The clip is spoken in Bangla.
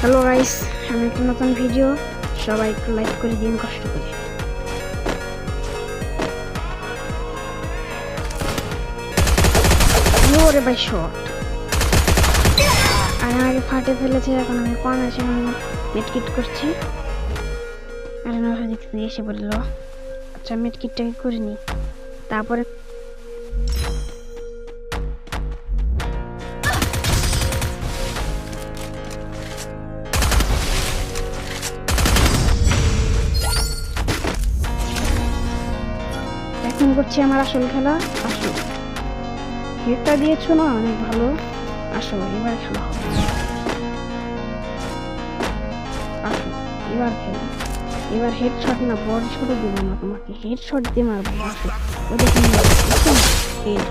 হ্যালো গাইস, আমি একটা নতুন ভিডিও, সবাই একটু লাইক করে দিন কষ্ট করে। ওরে ভাই শট, আর আমাকে ফাটে ফেলেছে। এখন আমি কোন আছে মেডকিট করছি, আর আমার দিক থেকে এসে বললো আচ্ছা মেডকিটটাকে করে নি। তারপরে এখন করছি আমার আসল খেলা। আসো, হেডটা দিয়েছো না, অনেক ভালো। আসো এবার খেলা হবে, আসো এবার খেলো। এবার হেডশট না বডি শটও দেবো না, তোমাকে হেডশট দিয়ে মারবো। আসো, ওই দেখুন হেড